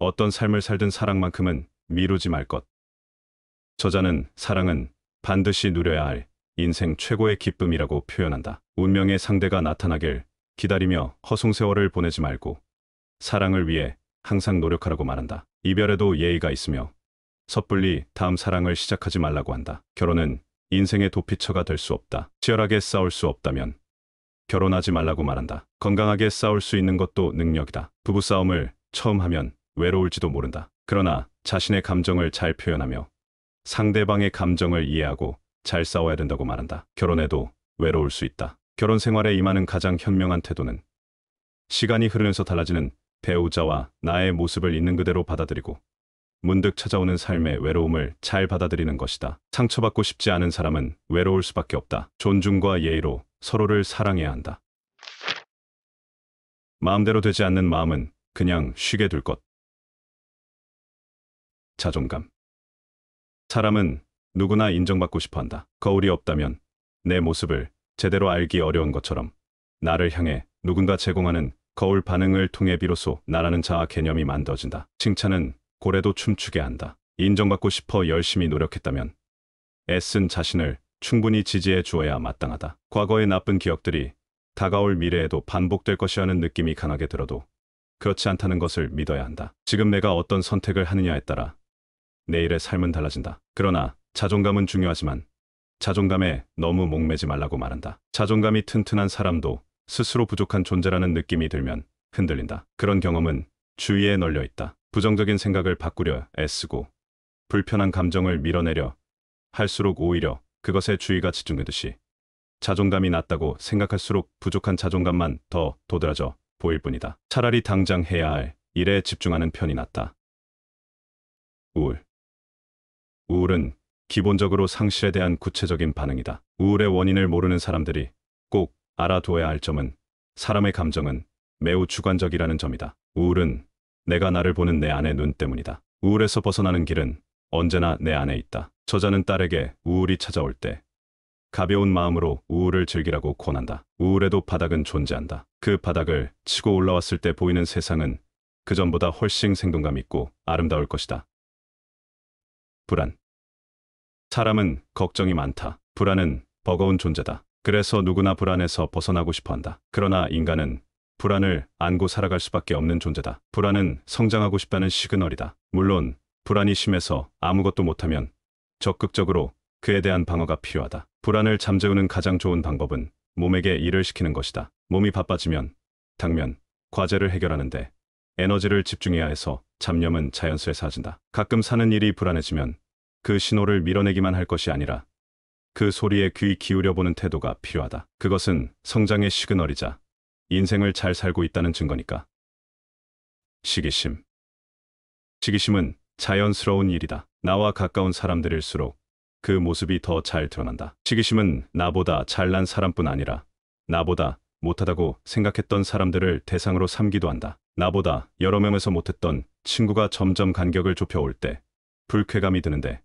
어떤 삶을 살든 사랑만큼은 미루지 말 것. 저자는 사랑은 반드시 누려야 할 인생 최고의 기쁨이라고 표현한다. 운명의 상대가 나타나길 기다리며 허송세월을 보내지 말고 사랑을 위해 항상 노력하라고 말한다. 이별에도 예의가 있으며 섣불리 다음 사랑을 시작하지 말라고 한다. 결혼은 인생의 도피처가 될 수 없다. 치열하게 싸울 수 없다면 결혼하지 말라고 말한다. 건강하게 싸울 수 있는 것도 능력이다. 부부싸움을 처음 하면 외로울지도 모른다. 그러나 자신의 감정을 잘 표현하며 상대방의 감정을 이해하고 잘 싸워야 된다고 말한다. 결혼해도 외로울 수 있다. 결혼 생활에 임하는 가장 현명한 태도는 시간이 흐르면서 달라지는 배우자와 나의 모습을 있는 그대로 받아들이고 문득 찾아오는 삶의 외로움을 잘 받아들이는 것이다. 상처받고 싶지 않은 사람은 외로울 수밖에 없다. 존중과 예의로 서로를 사랑해야 한다. 마음대로 되지 않는 마음은 그냥 쉬게 둘 것. 자존감. 사람은 누구나 인정받고 싶어 한다. 거울이 없다면 내 모습을 제대로 알기 어려운 것처럼 나를 향해 누군가 제공하는 거울 반응을 통해 비로소 나라는 자아 개념이 만들어진다. 칭찬은 고래도 춤추게 한다. 인정받고 싶어 열심히 노력했다면 애쓴 자신을 충분히 지지해 주어야 마땅하다. 과거의 나쁜 기억들이 다가올 미래에도 반복될 것이라는 느낌이 강하게 들어도 그렇지 않다는 것을 믿어야 한다. 지금 내가 어떤 선택을 하느냐에 따라 내일의 삶은 달라진다. 그러나 자존감은 중요하지만 자존감에 너무 목매지 말라고 말한다. 자존감이 튼튼한 사람도 스스로 부족한 존재라는 느낌이 들면 흔들린다. 그런 경험은 주위에 널려 있다. 부정적인 생각을 바꾸려 애쓰고 불편한 감정을 밀어내려 할수록 오히려 그것에 주의가 집중되듯이 자존감이 낮다고 생각할수록 부족한 자존감만 더 도드라져 보일 뿐이다. 차라리 당장 해야 할 일에 집중하는 편이 낫다. 우울. 우울은 기본적으로 상실에 대한 구체적인 반응이다. 우울의 원인을 모르는 사람들이 꼭 알아두어야 할 점은 사람의 감정은 매우 주관적이라는 점이다. 우울은 내가 나를 보는 내 안의 눈 때문이다. 우울에서 벗어나는 길은 언제나 내 안에 있다. 저자는 딸에게 우울이 찾아올 때 가벼운 마음으로 우울을 즐기라고 권한다. 우울에도 바닥은 존재한다. 그 바닥을 치고 올라왔을 때 보이는 세상은 그전보다 훨씬 생동감 있고 아름다울 것이다. 불안. 사람은 걱정이 많다. 불안은 버거운 존재다. 그래서 누구나 불안에서 벗어나고 싶어 한다. 그러나 인간은 불안을 안고 살아갈 수밖에 없는 존재다. 불안은 성장하고 싶다는 시그널이다. 물론 불안이 심해서 아무것도 못하면 적극적으로 그에 대한 방어가 필요하다. 불안을 잠재우는 가장 좋은 방법은 몸에게 일을 시키는 것이다. 몸이 바빠지면 당면, 과제를 해결하는데 에너지를 집중해야 해서 잡념은 자연스레 사라진다. 가끔 사는 일이 불안해지면 그 신호를 밀어내기만 할 것이 아니라 그 소리에 귀 기울여보는 태도가 필요하다. 그것은 성장의 시그널이자 인생을 잘 살고 있다는 증거니까. 시기심. 시기심은 자연스러운 일이다. 나와 가까운 사람들일수록 그 모습이 더 잘 드러난다. 시기심은 나보다 잘난 사람뿐 아니라 나보다 못하다고 생각했던 사람들을 대상으로 삼기도 한다. 나보다 여러 명에서 못했던 친구가 점점 간격을 좁혀올 때 불쾌감이 드는데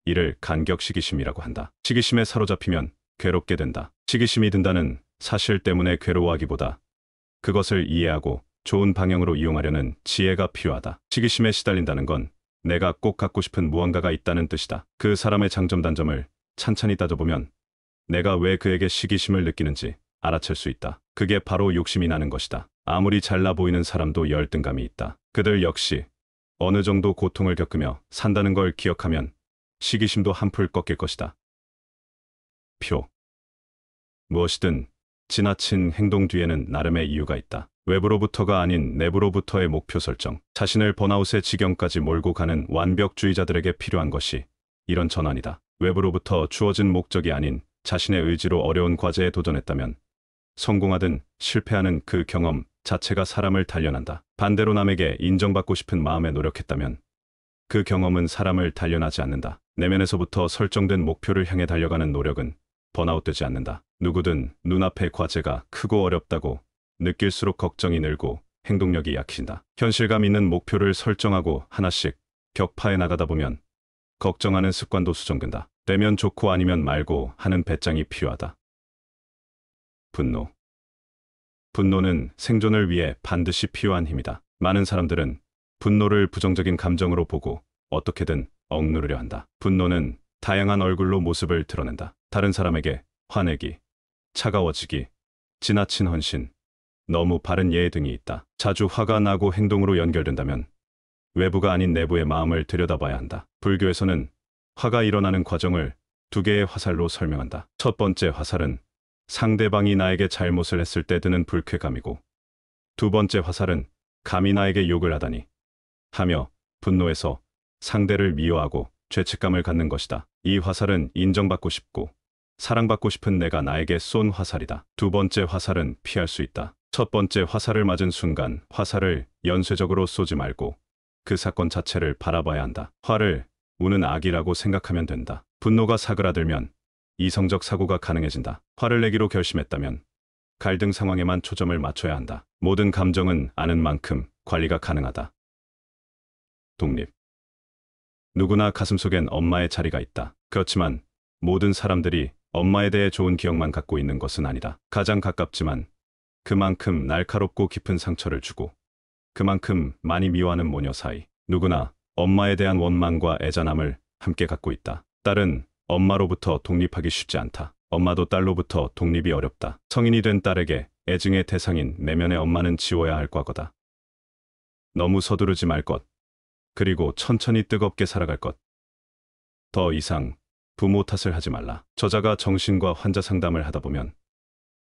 이를 간격 시기심이라고 한다. 시기심에 사로잡히면 괴롭게 된다. 시기심이 든다는 사실 때문에 괴로워하기보다 그것을 이해하고 좋은 방향으로 이용하려는 지혜가 필요하다. 시기심에 시달린다는 건 내가 꼭 갖고 싶은 무언가가 있다는 뜻이다. 그 사람의 장점 단점을 찬찬히 따져보면 내가 왜 그에게 시기심을 느끼는지 알아챌 수 있다. 그게 바로 욕심이 나는 것이다. 아무리 잘나 보이는 사람도 열등감이 있다. 그들 역시 어느 정도 고통을 겪으며 산다는 걸 기억하면 시기심도 한풀 꺾일 것이다. 표. 무엇이든 지나친 행동 뒤에는 나름의 이유가 있다. 외부로부터가 아닌 내부로부터의 목표 설정. 자신을 번아웃의 지경까지 몰고 가는 완벽주의자들에게 필요한 것이 이런 전환이다. 외부로부터 주어진 목적이 아닌 자신의 의지로 어려운 과제에 도전했다면 성공하든 실패하는 그 경험 자체가 사람을 단련한다. 반대로 남에게 인정받고 싶은 마음에 노력했다면 그 경험은 사람을 단련하지 않는다. 내면에서부터 설정된 목표를 향해 달려가는 노력은 번아웃되지 않는다. 누구든 눈앞의 과제가 크고 어렵다고 느낄수록 걱정이 늘고 행동력이 약해진다. 현실감 있는 목표를 설정하고 하나씩 격파해 나가다 보면 걱정하는 습관도 수정된다. 되면 좋고 아니면 말고 하는 배짱이 필요하다. 분노. 분노는 생존을 위해 반드시 필요한 힘이다. 많은 사람들은 분노를 부정적인 감정으로 보고 어떻게든 억누르려 한다. 분노는 다양한 얼굴로 모습을 드러낸다. 다른 사람에게 화내기, 차가워지기, 지나친 헌신, 너무 바른 예의 등이 있다. 자주 화가 나고 행동으로 연결된다면 외부가 아닌 내부의 마음을 들여다봐야 한다. 불교에서는 화가 일어나는 과정을 두 개의 화살로 설명한다. 첫 번째 화살은 상대방이 나에게 잘못을 했을 때 드는 불쾌감이고, 두 번째 화살은 감히 나에게 욕을 하다니 하며 분노해서 상대를 미워하고 죄책감을 갖는 것이다. 이 화살은 인정받고 싶고 사랑받고 싶은 내가 나에게 쏜 화살이다. 두 번째 화살은 피할 수 있다. 첫 번째 화살을 맞은 순간 화살을 연쇄적으로 쏘지 말고 그 사건 자체를 바라봐야 한다. 화를 우는 악이라고 생각하면 된다. 분노가 사그라들면 이성적 사고가 가능해진다. 화를 내기로 결심했다면 갈등 상황에만 초점을 맞춰야 한다. 모든 감정은 아는 만큼 관리가 가능하다. 독립. 누구나 가슴속엔 엄마의 자리가 있다. 그렇지만 모든 사람들이 엄마에 대해 좋은 기억만 갖고 있는 것은 아니다. 가장 가깝지만 그만큼 날카롭고 깊은 상처를 주고 그만큼 많이 미워하는 모녀 사이. 누구나 엄마에 대한 원망과 애잔함을 함께 갖고 있다. 딸은 엄마로부터 독립하기 쉽지 않다. 엄마도 딸로부터 독립이 어렵다. 성인이 된 딸에게 애증의 대상인 내면의 엄마는 지워야 할 과거다. 너무 서두르지 말 것. 그리고 천천히 뜨겁게 살아갈 것. 더 이상 부모 탓을 하지 말라. 저자가 정신과 환자 상담을 하다 보면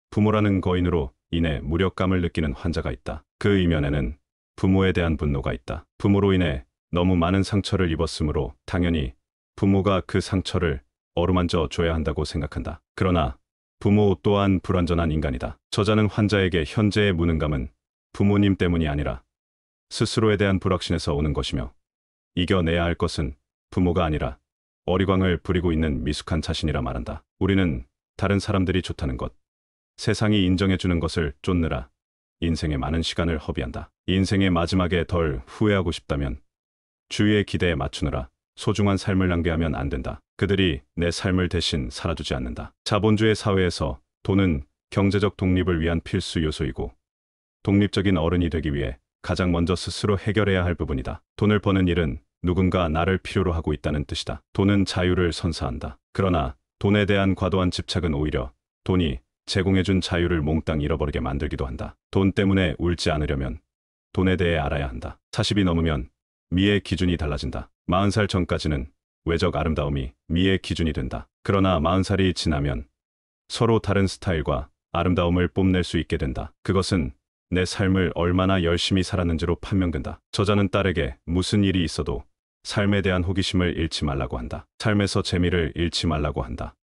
부모라는 거인으로 인해 무력감을 느끼는 환자가 있다. 그 이면에는 부모에 대한 분노가 있다. 부모로 인해 너무 많은 상처를 입었으므로 당연히 부모가 그 상처를 어루만져 줘야 한다고 생각한다. 그러나 부모 또한 불완전한 인간이다. 저자는 환자에게 현재의 무능감은 부모님 때문이 아니라 스스로에 대한 불확신에서 오는 것이며 이겨내야 할 것은 부모가 아니라 어리광을 부리고 있는 미숙한 자신이라 말한다. 우리는 다른 사람들이 좋다는 것, 세상이 인정해주는 것을 쫓느라 인생의 많은 시간을 허비한다. 인생의 마지막에 덜 후회하고 싶다면 주위의 기대에 맞추느라 소중한 삶을 낭비하면 안 된다. 그들이 내 삶을 대신 살아주지 않는다. 자본주의 사회에서 돈은 경제적 독립을 위한 필수 요소이고 독립적인 어른이 되기 위해 가장 먼저 스스로 해결해야 할 부분이다. 돈을 버는 일은 누군가 나를 필요로 하고 있다는 뜻이다. 돈은 자유를 선사한다. 그러나 돈에 대한 과도한 집착은 오히려 돈이 제공해준 자유를 몽땅 잃어버리게 만들기도 한다. 돈 때문에 울지 않으려면 돈에 대해 알아야 한다. 40이 넘으면 미의 기준이 달라진다. 40살 전까지는 외적 아름다움이 미의 기준이 된다. 그러나 40살이 지나면 서로 다른 스타일과 아름다움을 뽐낼 수 있게 된다. 그것은 내 삶을 얼마나 열심히 살았는지로 판명된다. 저자는 딸에게 무슨 일이 있어도 삶에 대한 호기심을 잃지 말라고 한다. 삶에서 재미를 잃지 말라고 한다.